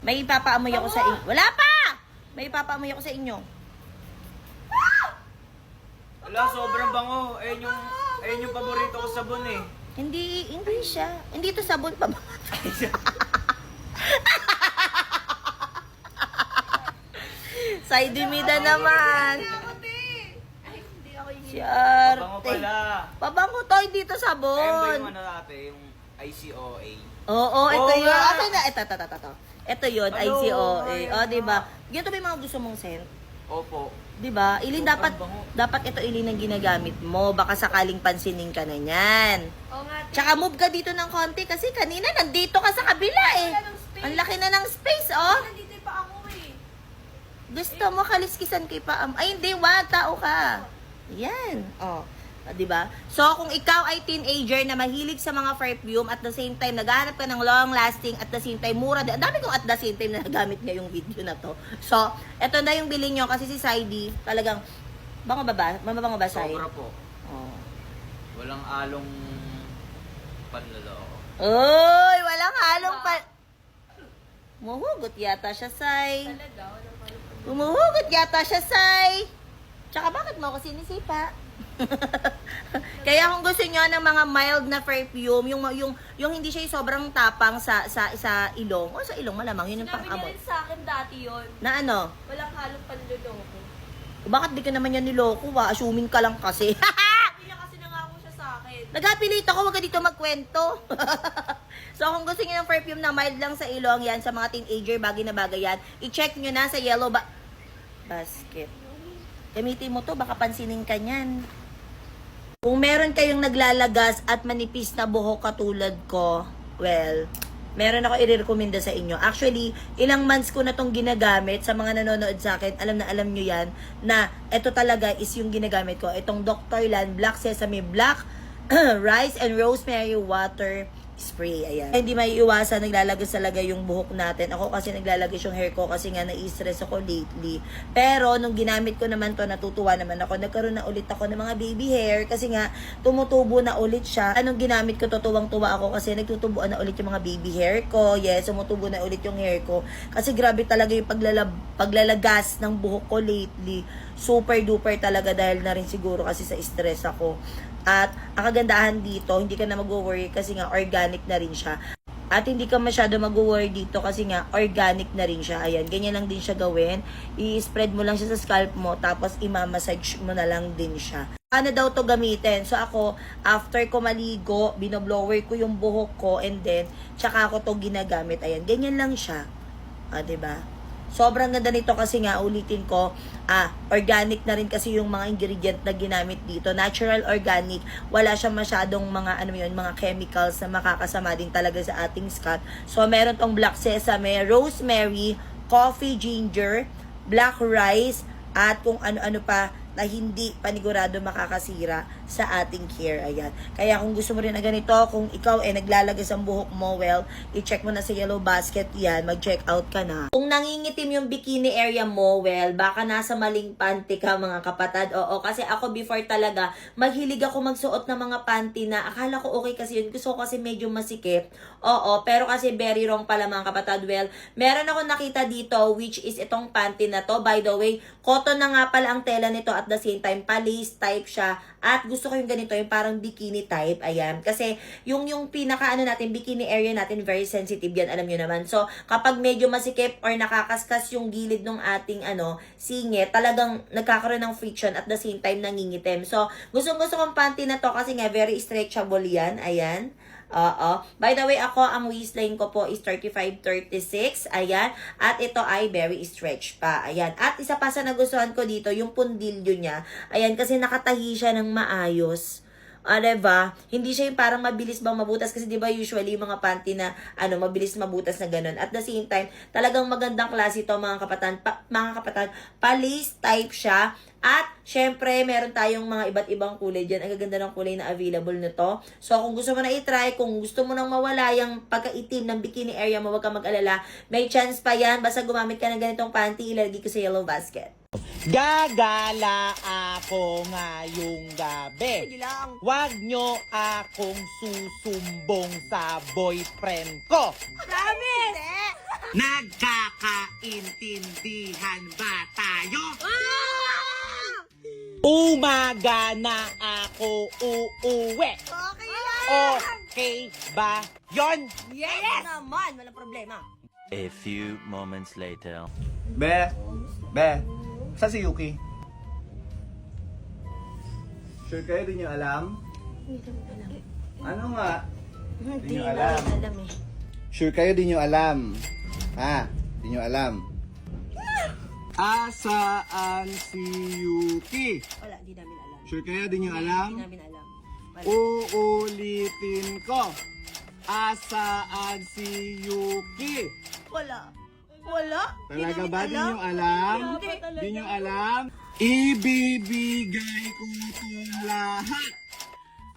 May ipapaamoy ako sa inyo. Wala pa! May ipapaamoy ako sa inyo. Wala, sobrang bango. Ayun yung paborito ko sabon eh. Hindi siya. Hindi to sabon pa ba? Saidimida naman. Pabango Siyarte. pala. Pabango to, hindi to Ayun ba sabon. yung ano natin, yung ICOA? Oo, ito Oo yun. nga. Okay na, ito. Ito yun, Hello, ICOA. ayun O, diba? nga. Ganito ba yung mga gusto mong scent? Opo. Diba? Ilin, Sobrang dapat ito ilin ang ginagamit mo. Baka sakaling pansinin ka na yan. Oo nga, te. Tsaka move ka dito ng konti kasi kanina nandito ka sa kabila eh. Wala ng space. Ang laki na ng space, oh. Nandito pa ako eh. Gusto mo kaliskisan kay Paam. Ay, hindi, wag. Tao ka. Yan. Oh. Diba? So, kung ikaw ay teenager na mahilig sa mga perfume at the same time naghahanap ka ng long lasting at the same time mura din. Ang dami kong at the same time na nagamit ngayong video na to. So, eto na yung bilhin nyo kasi si Saidi talagang bango ba ba? Mabango ba, Saidi? Sobra po. Oh. Walang along panloloko. Uy, walang halong pa... Muhugot yata siya, Sai. Talaga, walang malupag. Umuhugot yata siya, Sai. Tsaka bakit mo ako sinisipa? Kaya kung gusto niyo ng mga mild na perfume, yung hindi siya yung sobrang tapang sa ilong, o sa ilong malamang, yun yung Sinabi niya pang-amot. rin sa akin dati yun. Na ano? Walang halong panluloko. Bakit di ka naman yan niloko, wa? Assuming ka lang kasi. Sabi niya kasi nangako siya sa akin. Nagapilit ako, wag ka dito magkwento. So, kung gusto niyo ng perfume na mild lang sa ilong, yan, sa mga teenager, bagay na bagay yan, i-check nyo na sa yellow basket. Gamitin mo to, baka pansinin ka niyan. Kung meron kayong naglalagas at manipis na buhok katulad ko, well, meron ako i-recommenda sa inyo. Actually, ilang months ko na tong ginagamit sa mga nanonood sa akin. Alam nyo yan, na ito talaga is yung ginagamit ko. Itong Dr. Lan Black Sesame Black Rice and Rosemary Water Spray. Ayan. Hindi maiiwasan, naglalagas talaga yung buhok natin. Ako kasi naglalagas yung hair ko kasi nga na-stress ako lately. Pero nung ginamit ko naman to, natutuwa naman ako. Nagkaroon na ulit ako ng mga baby hair kasi nga tumutubo na ulit siya. Anong ginamit ko to, tuwang-tuwa ako kasi nagtutubuan na ulit yung mga baby hair ko. Yes, tumutubo na ulit yung hair ko. Kasi grabe talaga yung paglalagas ng buhok ko lately. Super duper talaga dahil na rin siguro kasi sa stress ako. At ang kagandahan dito, hindi ka na mag-worry kasi nga organic na rin siya. At hindi ka masyado mag-worry dito kasi nga organic na rin siya. Ayan, ganyan lang din siya gawin. I-spread mo lang siya sa scalp mo, tapos imamassage mo na lang din siya. Paano daw to gamitin? So ako, after ko maligo, binoblower ko yung buhok ko and then, tsaka ako to ginagamit. Ayan, ganyan lang siya. Diba? Sobrang ganda nito kasi nga, ulitin ko, organic na rin kasi yung mga ingredient na ginamit dito. Natural organic. Wala siya masyadong mga, mga chemicals na makakasama din talaga sa ating scalp. So, meron tong black sesame, rosemary, coffee ginger, black rice, at kung ano-ano pa na hindi panigurado makakasira sa ating hair. Ayan. Kaya kung gusto mo rin na ganito, kung ikaw naglalagas ang buhok mo, well, i-check mo na sa yellow basket yan, mag-check out ka na. Kung nangingitim yung bikini area mo, well, baka nasa maling panty ka mga kapatid. Oo, kasi ako before talaga, mahilig ako magsuot ng mga panty na akala ko okay kasi yun. Gusto ko kasi medyo masikip. Oo, pero kasi very wrong pala mga kapatid. Well, meron ako nakita dito, which is itong panty na to. By the way, cotton na nga pala ang tela nito at the same time, pa-lace type siya. At gusto ko yung ganito, yung parang bikini type. Ayan. Kasi yung pinaka natin, bikini area natin, very sensitive yan. Alam nyo naman. So, kapag medyo masikip or nakakaskas yung gilid ng ating singit, talagang nagkakaroon ng friction at the same time nangingitim. So, gusto kong panty na to kasi nga very stretchable yan. Ayan. Oo. By the way, ako, ang waistline ko po is 35-36. Ayan. At ito ay very stretch pa. Ayan. At isa pa sa nagustuhan ko dito, yung pundilyo niya. Ayan, kasi nakatahi siya ng maayos. Diba? Hindi siya yung parang mabilis bang mabutas kasi diba usually yung mga panty na mabilis mabutas na ganun. At the same time, talagang magandang klase ito mga kapatan. Pa-lace type siya. At, syempre, meron tayong mga iba't ibang kulay dyan. Ang gaganda ng kulay na available nito. So, kung gusto mo na i-try, kung gusto mo nang mawala yung pagkaitim ng bikini area mo, huwag ka mag-alala. May chance pa yan. Basta gumamit ka ng ganitong panty, ilalagay ko sa yellow basket. Gagala ako ngayong gabi. Sige lang. Huwag nyo akong susumbong sa boyfriend ko. Promise! Nagkakaintindihan ba tayo? Umaga na ako uuwi. Okay lang! Okay ba yon? Yes! Naman, walang problema. A few moments later. Be, saan si Yuki? Sure kayo, di nyo alam? Ano nga? Di nyo alam. eh. Sure kayo, di nyo alam. Ha? Di nyo alam. Asaan si Yuki? Wala, di namin alam. Sure kayo, di nyo alam? Di namin alam. Wala. Uulitin ko. Asaan si Yuki? Wala. Wala? Talaga Di ba? namin Di nyo alam? Hindi. Di nyo alam? Ibibigay ko ito lahat.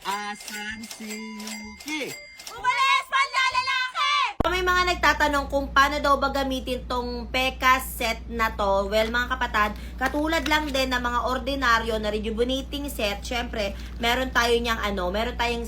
Asan si Yuki? Umalis! Panlalalaki! May mga nagtatanong kung paano daw ba gamitin tong Peka set na to. Well, mga kapatid, katulad lang din ng mga ordinaryo na rejuvenating set, syempre, meron tayong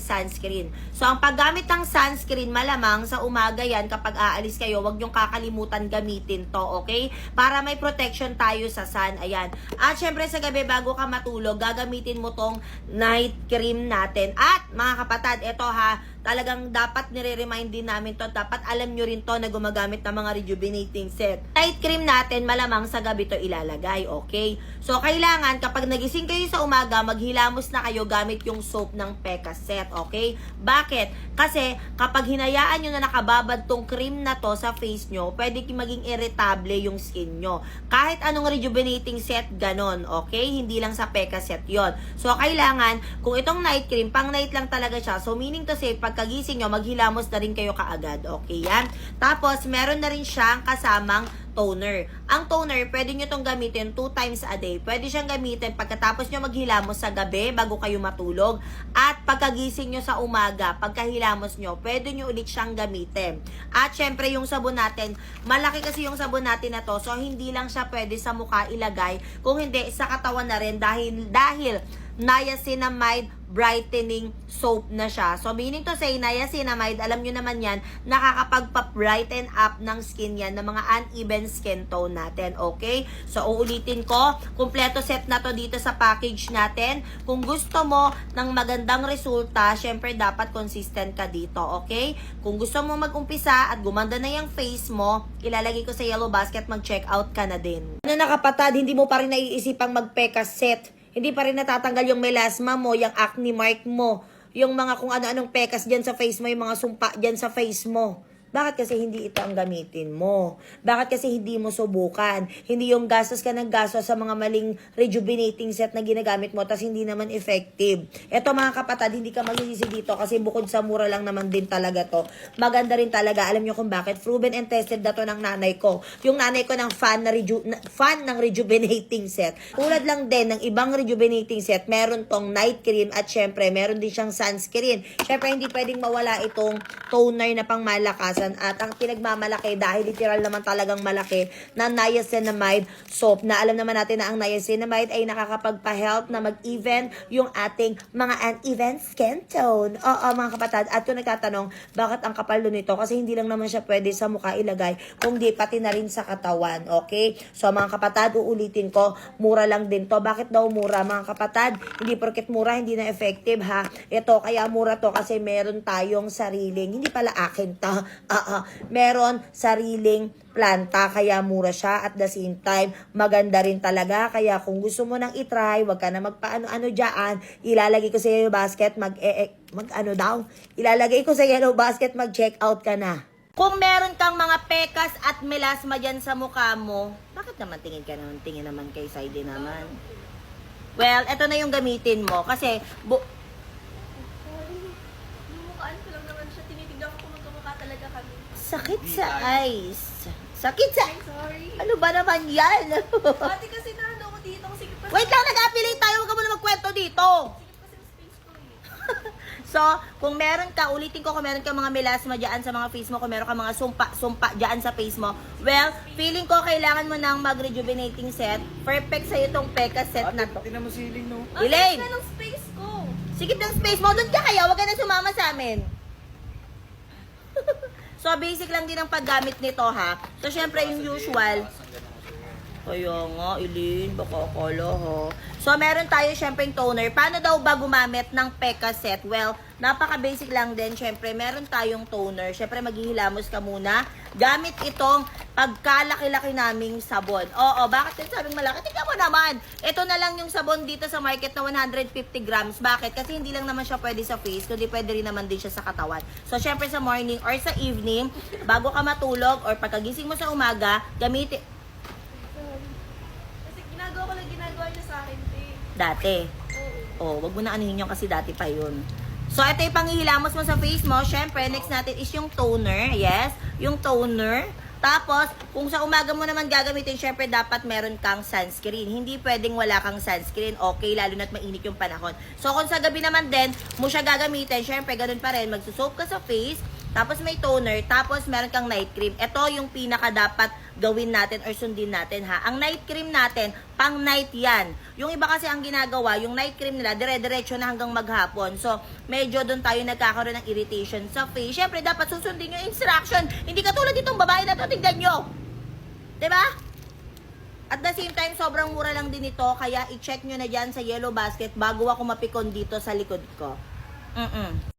sunscreen. So, ang paggamit ng sunscreen, malamang sa umaga yan, kapag aalis kayo, wag niyong kakalimutan gamitin to, okay? Para may protection tayo sa sun, ayan. At syempre, sa gabi, bago ka matulog, gagamitin mo tong night cream natin. At, mga kapatid, ito ha, talagang dapat nire-remind din namin to. Dapat alam nyo rin to na gumagamit ng mga rejuvenating set. Night cream natin, malamang sa gabi to ilalagay, okay? So, kailangan kapag nagising kayo sa umaga, maghilamos na kayo gamit yung soap ng Peka set, okay? Bakit? Kasi kapag hinayaan nyo na nakababad tong cream na to sa face nyo, pwede maging irritable yung skin nyo. Kahit anong rejuvenating set, ganon, okay? Hindi lang sa Peka set yon. So, kailangan, kung itong night cream, pang night lang talaga siya. So, meaning to say, pagkagising nyo, maghilamos na rin kayo kaagad. Okay yan? Tapos, meron na rin siyang kasamang toner. Ang toner, pwede nyo itong gamitin 2 times a day. Pwede siyang gamitin pagkatapos nyo maghilamos sa gabi bago kayo matulog. At pagkagising nyo sa umaga, pagkahilamos nyo, pwede nyo ulit siyang gamitin. At syempre, yung sabon natin, malaki kasi yung sabon natin na to. So, hindi lang siya pwede sa mukha ilagay. Kung hindi, sa katawan na rin dahil niacinamide brightening soap na siya. So, meaning to say, niacinamide, alam nyo naman yan, nakakapagpa-brighten up ng skin yan, ng mga uneven skin tone natin, okay? So, uulitin ko, kumpleto set na to dito sa package natin. Kung gusto mo ng magandang resulta, syempre, dapat consistent ka dito, okay? Kung gusto mo mag-umpisa at gumanda na yung face mo, ilalagay ko sa yellow basket, mag-check out ka na din. Ano na kapatid, hindi mo pa rin naiisipang mag-Peka set. Hindi pa rin natatanggal yung melasma mo, yung acne mark mo, yung mga kung ano-anong pekas dyan sa face mo, yung mga sumpa dyan sa face mo. Bakit kasi hindi ito ang gamitin mo? Bakit kasi hindi mo subukan? Hindi yung gastos ka ng gastos sa mga maling rejuvenating set na ginagamit mo tas hindi naman effective. Ito mga kapatid, hindi ka magsisisi dito kasi bukod sa mura lang naman din talaga to. Maganda rin talaga. Alam nyo kung bakit? Proven and tested na to ng nanay ko. Yung nanay ko ng fan ng rejuvenating set. Tulad lang din ng ibang rejuvenating set, meron tong night cream at syempre meron din siyang sunscreen. Syempre hindi pwedeng mawala itong toner na pang malakas. At ang pinagmamalaki, dahil literal naman talagang malaki, na niacinamide soap, na alam naman natin na ang niacinamide ay nakakapagpa-help na mag-even yung ating mga uneven skin tone. Oo, mga kapatid. At kung nagtatanong, bakit ang kapal nito? Kasi hindi lang naman siya pwede sa mukha ilagay, kundi pati na rin sa katawan. Okay? So, mga kapatid, uulitin ko, mura lang din to. Bakit daw mura, mga kapatid? Hindi porket mura, hindi na effective, ha? Ito, kaya mura to kasi meron tayong sariling, hindi pala akin to, meron sariling planta, kaya mura siya. At the same time, maganda rin talaga. Kaya kung gusto mo nang itry, wag ka na magpaano-ano dyan, ilalagay ko sa yellow basket, ilalagay ko sa yellow basket, mag-check out ka na. Kung meron kang mga pekas at melasma dyan sa mukha mo, bakit naman tingin naman kay Saidi naman? Well, eto na yung gamitin mo. Kasi, Mumukhaan ko lang naman siya. Tinitignan ko kung magkamukha talaga kami. sakit sa eyes. Sakit sa... Sorry. Ano ba naman yan? Ate kasi naano ko dito. Sikip kasi. Wait lang, nag-affiliate tayo. Huwag ka muna magkwento dito. Sikip kasi yung space ko eh. So, kung meron ka, ulitin ko, kung meron ka mga melasma dyan sa mga face mo, kung meron ka mga sumpa dyan sa face mo, well, feeling ko kailangan mo nang mag-rejuvenating set. Perfect sa'yo itong Peka set na to. Tingnan mo siling, no? Elaine! Ang ng space ko. Sikip ng space mo. Doon ka kaya. Huwag ka na sumama sa amin. So, basic lang din ang paggamit nito, ha. So, syempre, yung usual. Kaya nga, Eileen, baka akala, ha. So, meron tayo, syempre, yung toner. Paano daw ba gumamit ng Pekka set? Well, napaka-basic lang din. Syempre, meron tayong toner. Syempre, maghihilamos ka muna. Gamit itong pagkalaki-laki naming sabon. Oo, bakit yung sabing malaki? Tingnan mo naman. Ito na lang yung sabon dito sa market na 150 grams. Bakit? Kasi hindi lang naman siya pwede sa face, kundi pwede rin naman din siya sa katawan. So, syempre sa morning or sa evening, bago ka matulog or pagkagising mo sa umaga, gamitin. Kasi ginagawa niya sa akin, te. Dati. Oo. Oh, wag mo na anuhin yun kasi dati pa yun. So, ito yung panghihilamos mo sa face mo. Syempre, next natin is yung toner. Yes, yung toner. Tapos, kung sa umaga mo naman gagamitin, syempre, dapat meron kang sunscreen. Hindi pwedeng wala kang sunscreen. Okay, lalo na't mainit yung panahon. So, kung sa gabi naman din, mo siya gagamitin, syempre, ganun pa rin. Magsusoap ka sa face, tapos may toner, tapos meron kang night cream. Ito yung pinaka dapat gawin natin or sundin natin, ha. Ang night cream natin, pang night yan. Yung iba kasi ang ginagawa, yung night cream nila, dire-diretso na hanggang maghapon. So, medyo doon tayo nagkakaroon ng irritation sa face. Syempre, dapat susundin yung instruction. Hindi katulad itong babae na to, tingnan nyo. Diba? At the same time, sobrang mura lang din ito. Kaya i-check nyo na dyan sa Yellow Basket bago ako mapikon dito sa likod ko.